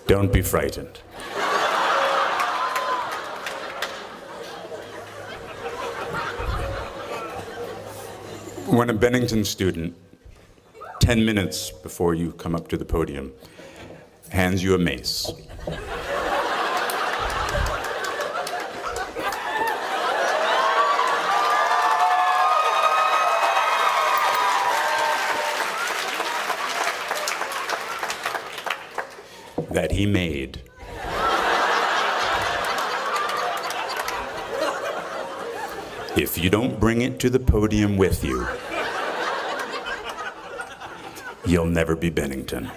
Don't be frightened. When a Bennington student, 10 minutes before you come up to the podium, hands you a mace, that he made, if you don't bring it to the podium with you, you'll never be Bennington.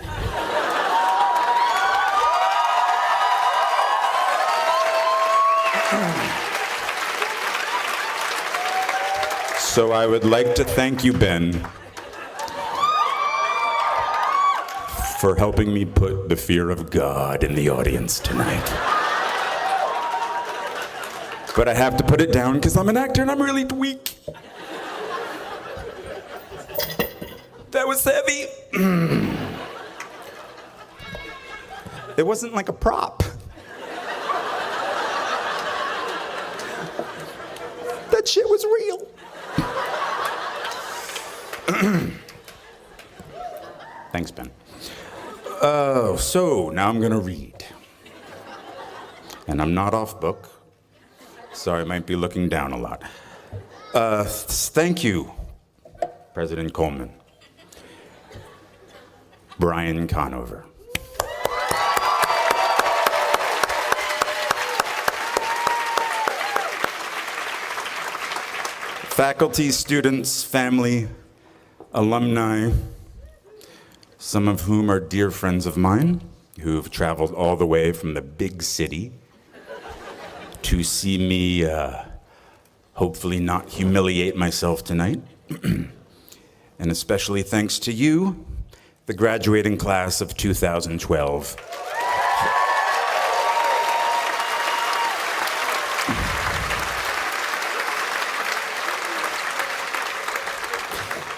So I would like to thank you, Ben, for helping me put the fear of God in the audience tonight. But I have to put it down because I'm an actor and I'm really weak. That was heavy. It wasn't like a prop. That shit was real. Thanks, Ben. So now I'm gonna read. And I'm not off book, so I might be looking down a lot. Thank you, President Coleman. Brian Conover. Faculty, students, family, alumni, some of whom are dear friends of mine, who've traveled all the way from the big city to see me hopefully not humiliate myself tonight. And especially thanks to you, the graduating class of 2012.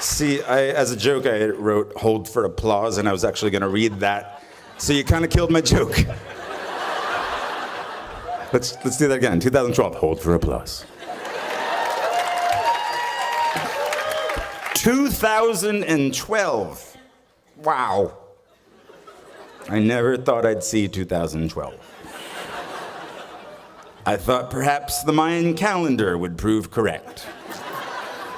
See, as a joke, I wrote "hold for applause," and I was actually going to read that. So you kind of killed my joke. Let's do that again. 2012, hold for applause. 2012. Wow. I never thought I'd see 2012. I thought perhaps the Mayan calendar would prove correct.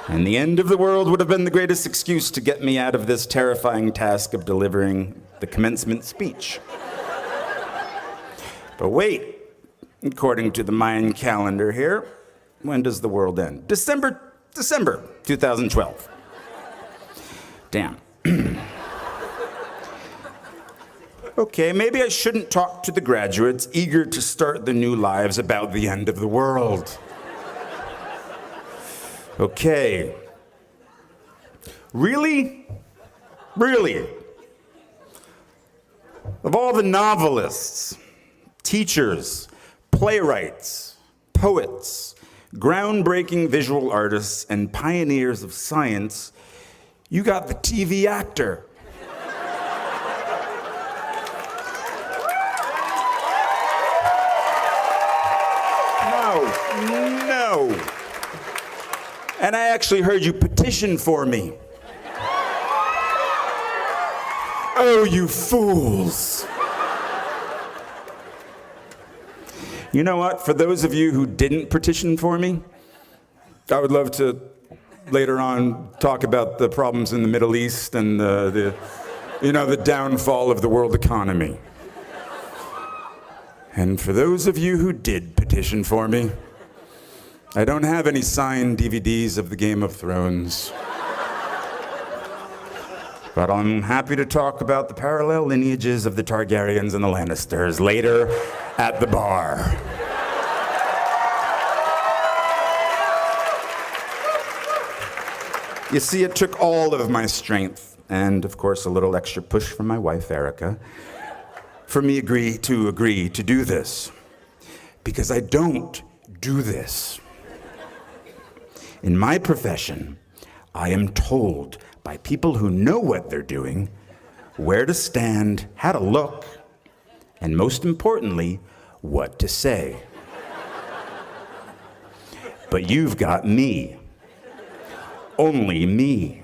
And the end of the world would have been the greatest excuse to get me out of this terrifying task of delivering the commencement speech. But wait, according to the Mayan calendar here, when does the world end? December 2012. Damn. Okay, maybe I shouldn't talk to the graduates eager to start their new lives about the end of the world. Okay. Really? Really? Of all the novelists, teachers, playwrights, poets, groundbreaking visual artists, and pioneers of science, you got the TV actor. No. And I actually heard you petition for me. Oh, you fools. You know what? For those of you who didn't petition for me, I would love to later on talk about the problems in the Middle East and the downfall of the world economy. And for those of you who did petition for me, I don't have any signed DVDs of the Game of Thrones. But I'm happy to talk about the parallel lineages of the Targaryens and the Lannisters later at the bar. You see, it took all of my strength, and of course a little extra push from my wife, Erica, for me to agree to do this. Because I don't do this. In my profession, I am told by people who know what they're doing, where to stand, how to look, and most importantly, what to say. But you've got me. Only me.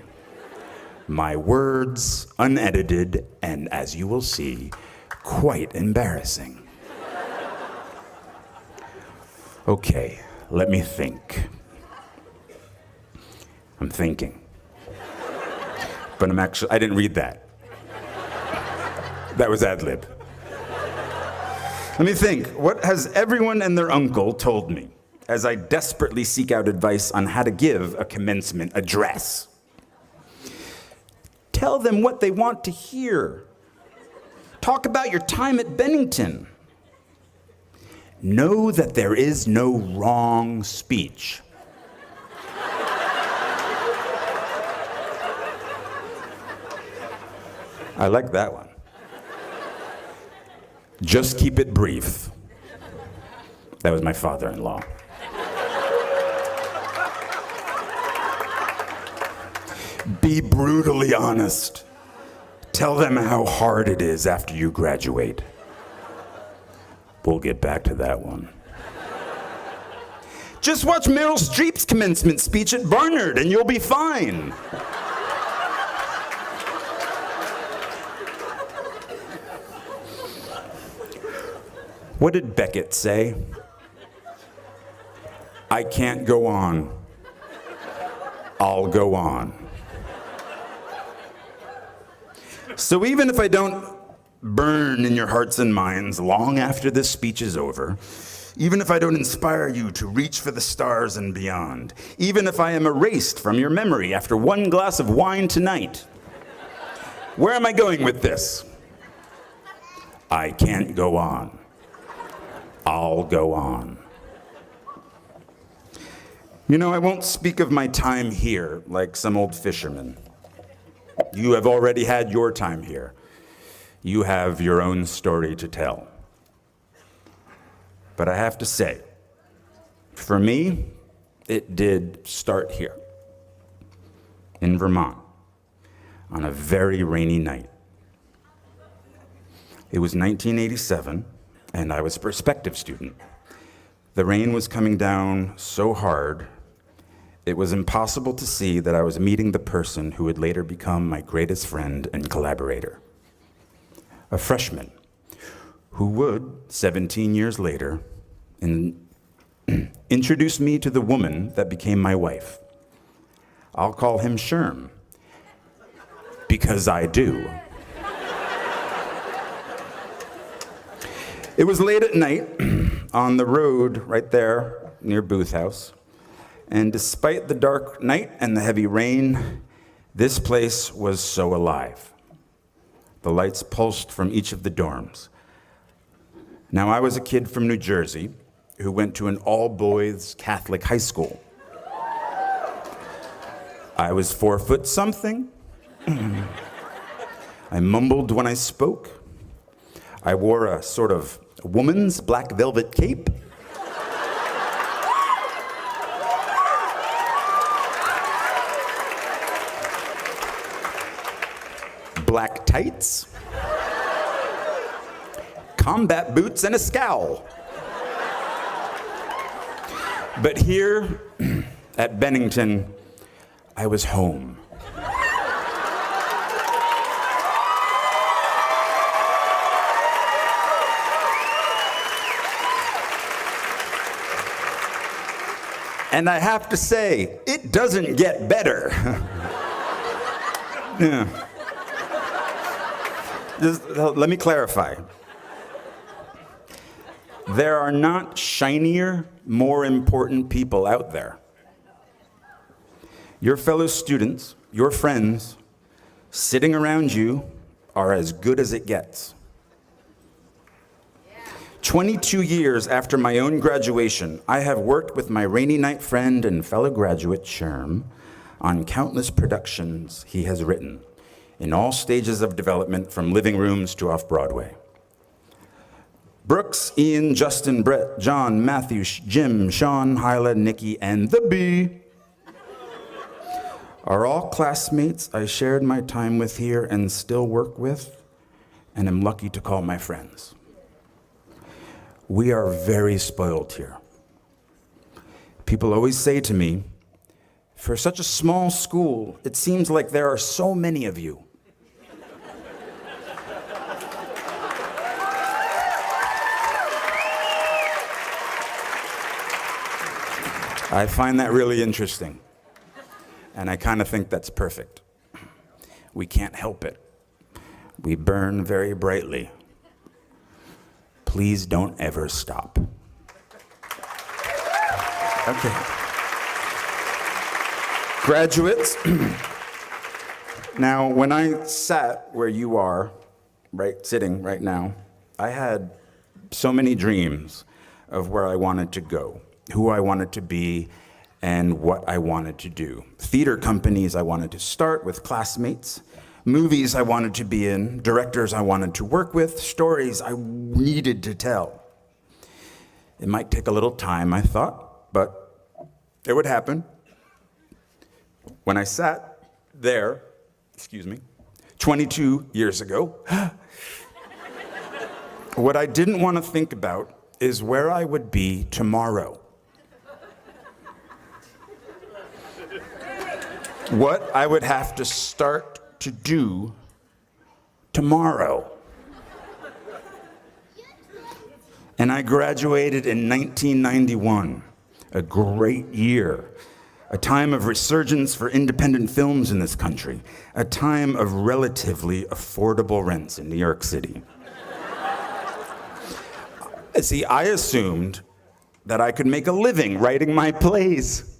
My words, unedited, and as you will see, quite embarrassing. Okay, let me think. I'm thinking. But I didn't read that. That was ad-lib. Let me think. What has everyone and their uncle told me as I desperately seek out advice on how to give a commencement address? Tell them what they want to hear. Talk about your time at Bennington. Know that there is no wrong speech. I like that one. Just keep it brief. That was my father-in-law. Be brutally honest. Tell them how hard it is after you graduate. We'll get back to that one. Just watch Meryl Streep's commencement speech at Barnard and you'll be fine. What did Beckett say? I can't go on. I'll go on. So even if I don't burn in your hearts and minds long after this speech is over, even if I don't inspire you to reach for the stars and beyond, even if I am erased from your memory after one glass of wine tonight, where am I going with this? I can't go on. I'll go on. You know, I won't speak of my time here like some old fisherman. You have already had your time here. You have your own story to tell. But I have to say, for me, it did start here, in Vermont, on a very rainy night. It was 1987, and I was a prospective student. The rain was coming down so hard, it was impossible to see that I was meeting the person who would later become my greatest friend and collaborator. A freshman who would, 17 years later, introduce me to the woman that became my wife. I'll call him Sherm, because I do. It was late at night on the road right there near Booth House. And despite the dark night and the heavy rain, this place was so alive. The lights pulsed from each of the dorms. Now, I was a kid from New Jersey who went to an all-boys Catholic high school. I was 4 foot something. I mumbled when I spoke. I wore a sort of woman's black velvet cape. Black tights, combat boots, and a scowl. But here at Bennington, I was home. And I have to say, it doesn't get better. Yeah. Just, let me clarify. There are not shinier, more important people out there. Your fellow students, your friends, sitting around you are as good as it gets. 22 years after my own graduation, I have worked with my rainy night friend and fellow graduate, Sherm, on countless productions he has written, in all stages of development, from living rooms to off-Broadway. Brooks, Ian, Justin, Brett, John, Matthew, Jim, Sean, Hyla, Nikki, and the Bee are all classmates I shared my time with here and still work with, and am lucky to call my friends. We are very spoiled here. People always say to me, for such a small school, it seems like there are so many of you. I find that really interesting, and I kind of think that's perfect. We can't help it. We burn very brightly. Please don't ever stop. Okay. Graduates, now when I sat where you are, sitting right now, I had so many dreams of where I wanted to go, who I wanted to be, and what I wanted to do. Theater companies I wanted to start with classmates, movies I wanted to be in, directors I wanted to work with, stories I needed to tell. It might take a little time, I thought, but it would happen. When I sat there, 22 years ago, what I didn't want to think about is where I would be tomorrow. What I would have to start to do tomorrow. And I graduated in 1991, a great year, a time of resurgence for independent films in this country, a time of relatively affordable rents in New York City. See, I assumed that I could make a living writing my plays,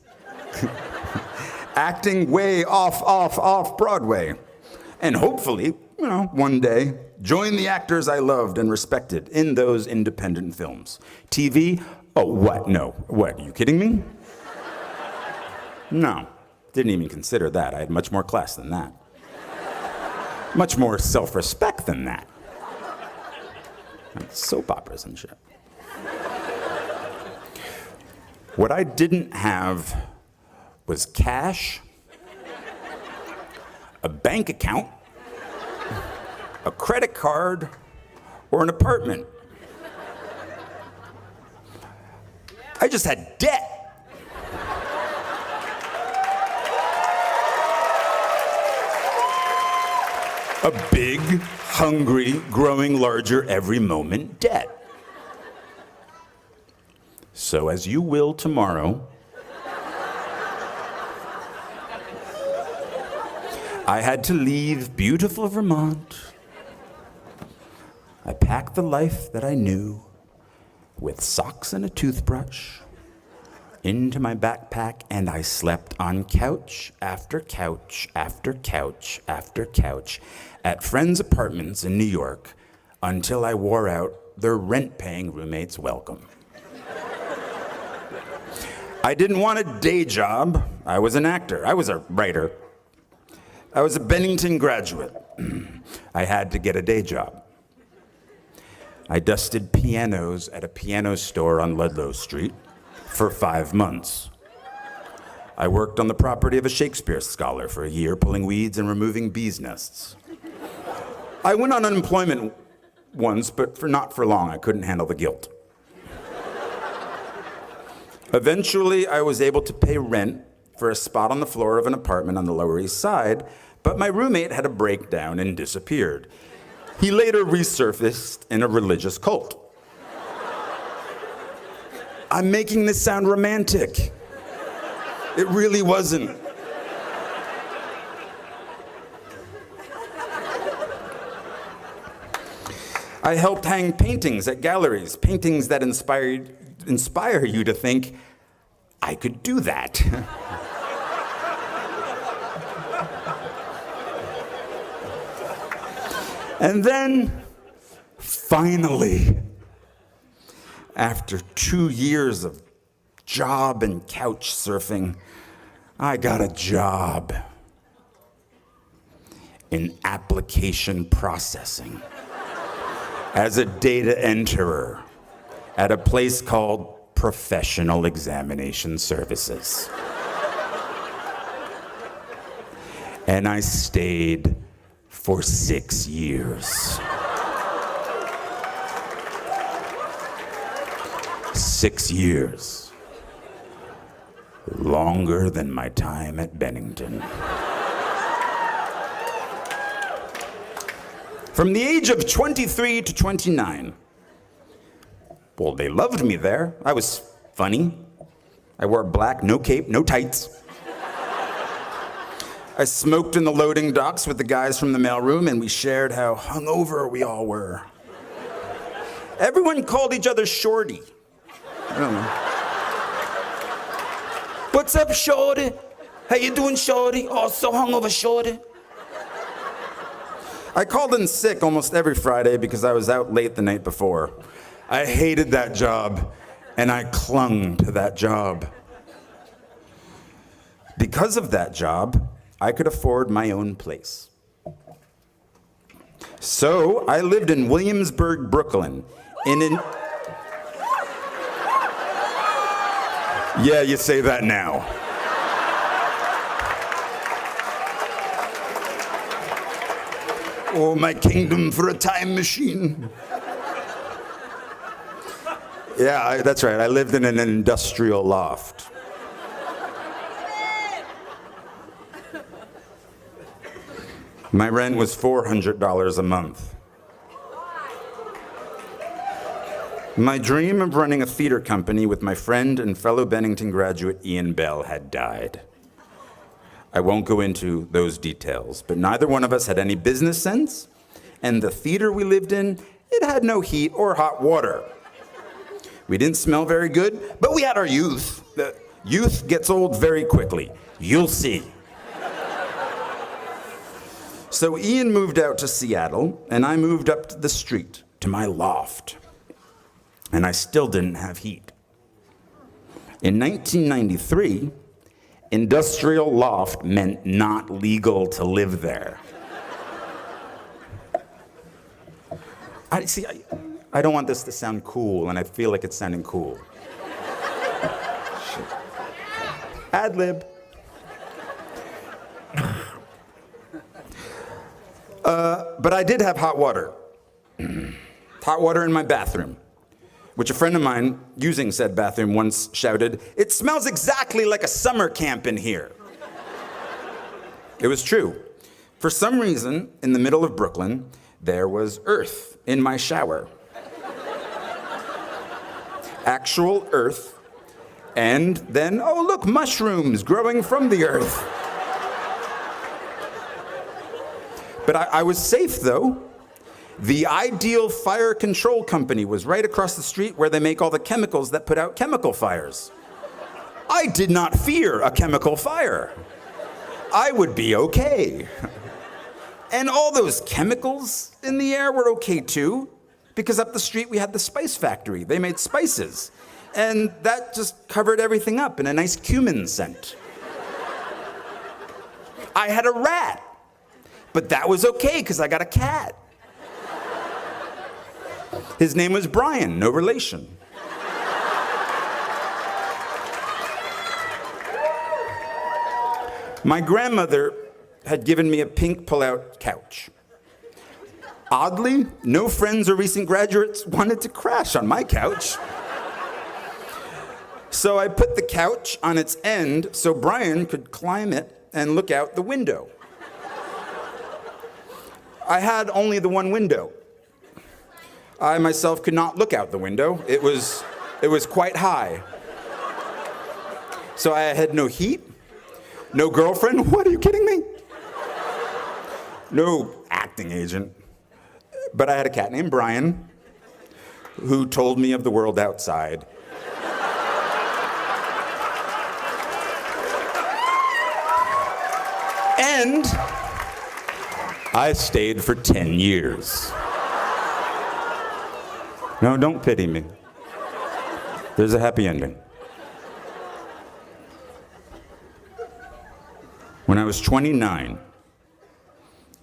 acting way off Broadway, and hopefully, one day, join the actors I loved and respected in those independent films. TV? Oh, what? No. What, are you kidding me? No, didn't even consider that. I had much more class than that. Much more self-respect than that. Soap operas and shit. What I didn't have was cash, a bank account, a credit card, or an apartment. I just had debt. A big, hungry, growing larger every moment debt. So as you will tomorrow, I had to leave beautiful Vermont. I packed the life that I knew with socks and a toothbrush into my backpack, and I slept on couch after couch after couch after couch at friends' apartments in New York until I wore out their rent-paying roommates' welcome. I didn't want a day job. I was an actor. I was a writer. I was a Bennington graduate. I had to get a day job. I dusted pianos at a piano store on Ludlow Street for 5 months. I worked on the property of a Shakespeare scholar for a year, pulling weeds and removing bees' nests. I went on unemployment once, but not for long. I couldn't handle the guilt. Eventually, I was able to pay rent for a spot on the floor of an apartment on the Lower East Side, but my roommate had a breakdown and disappeared. He later resurfaced in a religious cult. I'm making this sound romantic. It really wasn't. I helped hang paintings at galleries, paintings that inspire you to think, I could do that. And then, finally, after 2 years of job and couch surfing, I got a job in application processing as a data enterer at a place called Professional Examination Services. And I stayed for 6 years. 6 years. Longer than my time at Bennington. From the age of 23 to 29. Well, they loved me there. I was funny. I wore black, no cape, no tights. I smoked in the loading docks with the guys from the mailroom, and we shared how hungover we all were. Everyone called each other Shorty. I don't know. What's up, Shorty? How you doing, Shorty? Oh, so hungover, Shorty. I called in sick almost every Friday because I was out late the night before. I hated that job, and I clung to that job. Because of that job, I could afford my own place. So I lived in Williamsburg, Brooklyn, Yeah, you say that now. Oh, my kingdom for a time machine. Yeah, that's right. I lived in an industrial loft. My rent was $400 a month. My dream of running a theater company with my friend and fellow Bennington graduate Ian Bell had died. I won't go into those details, but neither one of us had any business sense, and the theater we lived in, it had no heat or hot water. We didn't smell very good, but we had our youth. The youth gets old very quickly. You'll see. So Ian moved out to Seattle, and I moved up the street to my loft. And I still didn't have heat. In 1993, industrial loft meant not legal to live there. I don't want this to sound cool, and I feel like it's sounding cool. Shit. Ad lib. But I did have hot water. Hot water in my bathroom, which a friend of mine using said bathroom once shouted, "It smells exactly like a summer camp in here." It was true. For some reason, in the middle of Brooklyn, there was earth in my shower. Actual earth. And then, oh look, mushrooms growing from the earth. But I was safe though. The Ideal Fire Control Company was right across the street where they make all the chemicals that put out chemical fires. I did not fear a chemical fire. I would be okay. And all those chemicals in the air were okay too, because up the street we had the spice factory. They made spices. And that just covered everything up in a nice cumin scent. I had a rat, but that was okay because I got a cat. His name was Brian, no relation. My grandmother had given me a pink pull-out couch. Oddly, no friends or recent graduates wanted to crash on my couch. So I put the couch on its end so Brian could climb it and look out the window. I had only the one window. I myself could not look out the window. It was quite high. So I had no heat, no girlfriend. What, are you kidding me? No acting agent. But I had a cat named Brian who told me of the world outside. And I stayed for 10 years. No, don't pity me. There's a happy ending. When I was 29,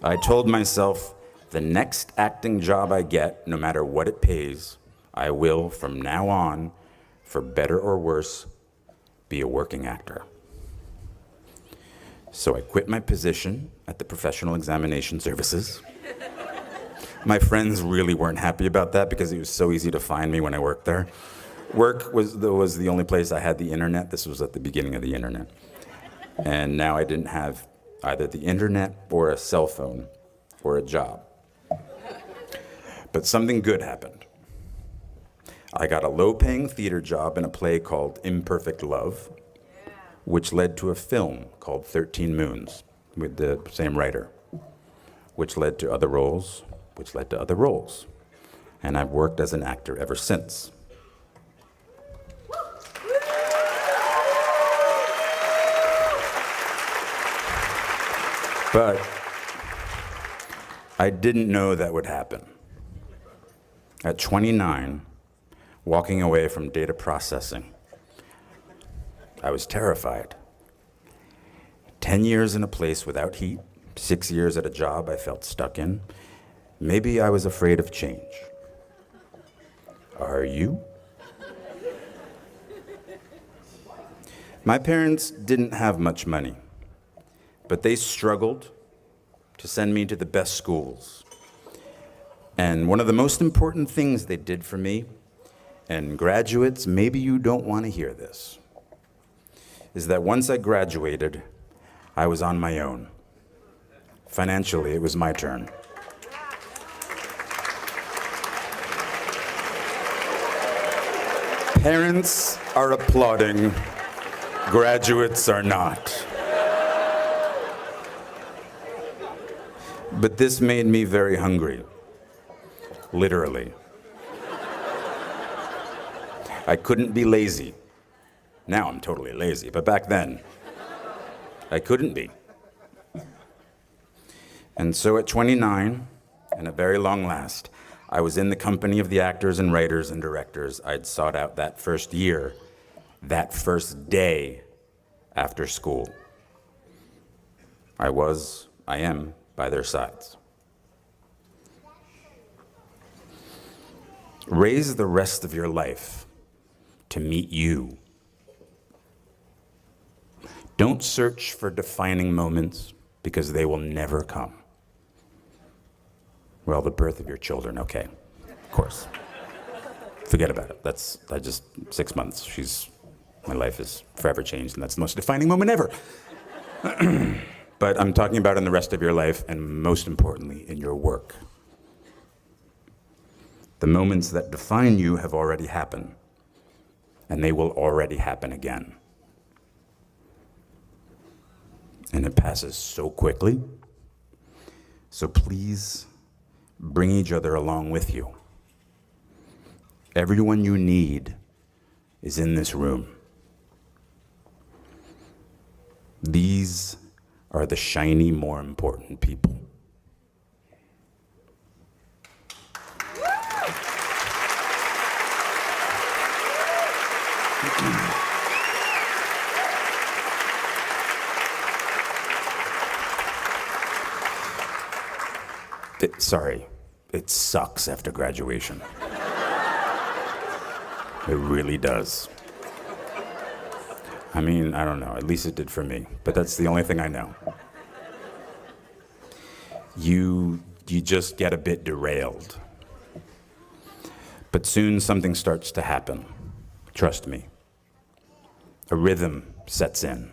I told myself, the next acting job I get, no matter what it pays, I will, from now on, for better or worse, be a working actor. So I quit my position at the Professional Examination Services. My friends really weren't happy about that because it was so easy to find me when I worked there. Work was the only place I had the internet. This was at the beginning of the internet. And now I didn't have either the internet or a cell phone or a job. But something good happened. I got a low-paying theater job in a play called Imperfect Love, which led to a film called 13 Moons with the same writer, which led to other roles, which led to other roles. And I've worked as an actor ever since. But I didn't know that would happen. At 29, walking away from data processing, I was terrified. 10 years in a place without heat, 6 years at a job I felt stuck in. Maybe I was afraid of change. Are you? My parents didn't have much money, but they struggled to send me to the best schools. And one of the most important things they did for me, and graduates, maybe you don't want to hear this, is that once I graduated, I was on my own. Financially, it was my turn. Parents are applauding, graduates are not. But this made me very hungry, literally. I couldn't be lazy. Now I'm totally lazy, but back then, I couldn't be. And so at 29, and at very long last, I was in the company of the actors and writers and directors I'd sought out that first year, that first day after school. I am by their sides. Raise the rest of your life to meet you. Don't search for defining moments because they will never come. Well, the birth of your children, okay, of course. Forget about it. 6 months. My life is forever changed, and that's the most defining moment ever. But I'm talking about in the rest of your life, and most importantly, in your work. The moments that define you have already happened, and they will already happen again. And it passes so quickly. So please bring each other along with you. Everyone you need is in this room. These are the shiny, more important people. It sucks after graduation. It really does. I mean, I don't know, at least it did for me, but that's the only thing I know. You just get a bit derailed. But soon something starts to happen. Trust me. A rhythm sets in.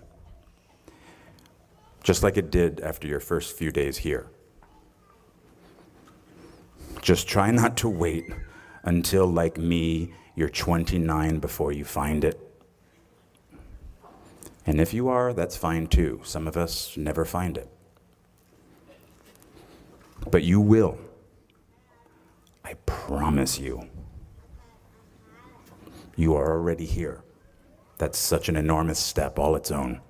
Just like it did after your first few days here. Just try not to wait until, like me, you're 29 before you find it. And if you are, that's fine too. Some of us never find it. But you will. I promise you. You are already here. That's such an enormous step all its own.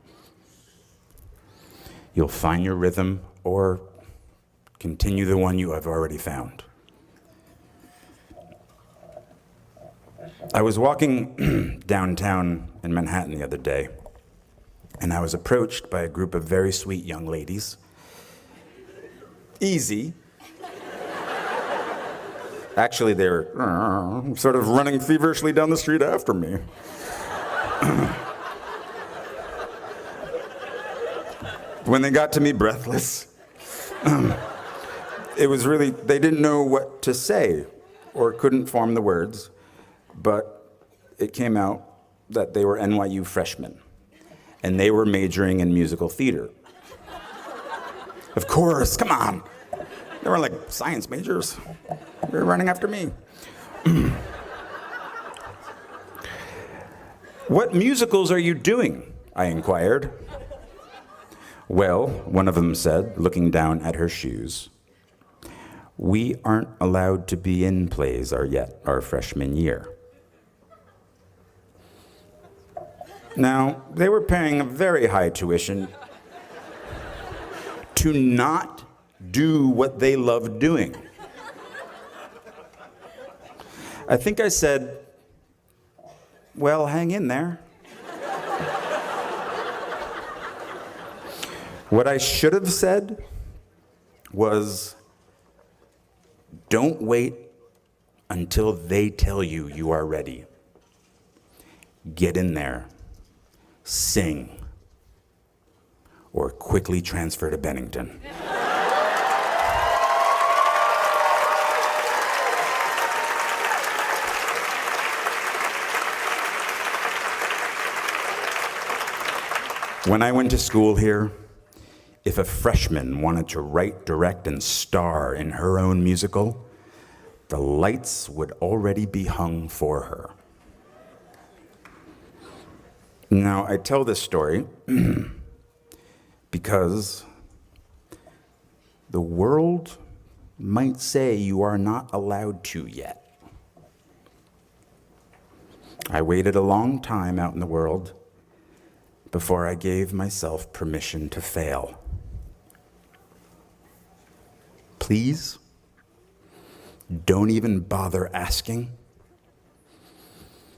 You'll find your rhythm or continue the one you have already found. I was walking downtown in Manhattan the other day, and I was approached by a group of very sweet young ladies. Easy. Actually, they're sort of running feverishly down the street after me. When they got to me, breathless, it was really, they didn't know what to say or couldn't form the words, but it came out that they were NYU freshmen, and they were majoring in musical theater. Of course, come on. They were like science majors. They were running after me. What musicals are you doing? I inquired. Well, one of them said, looking down at her shoes, we aren't allowed to be in plays our freshman year. Now, they were paying a very high tuition to not do what they loved doing. I think I said, well, hang in there. What I should have said was, don't wait until they tell you you are ready. Get in there, sing, or quickly transfer to Bennington. When I went to school here, if a freshman wanted to write, direct, and star in her own musical, the lights would already be hung for her. Now, I tell this story because the world might say you are not allowed to yet. I waited a long time out in the world before I gave myself permission to fail. Please, don't even bother asking.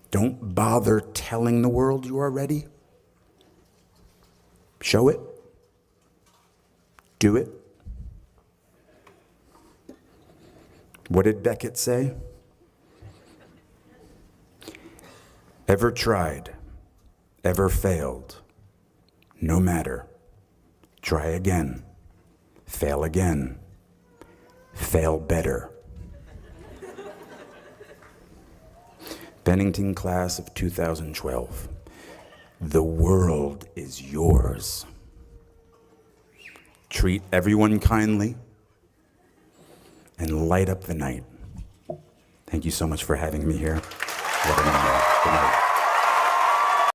Don't bother telling the world you are ready. Show it. Do it. What did Beckett say? Ever tried, ever failed, no matter. Try again, fail again, fail better. Bennington class of 2012. The world is yours. Treat everyone kindly and light up the night. Thank you so much for having me here. What an honor. Good night.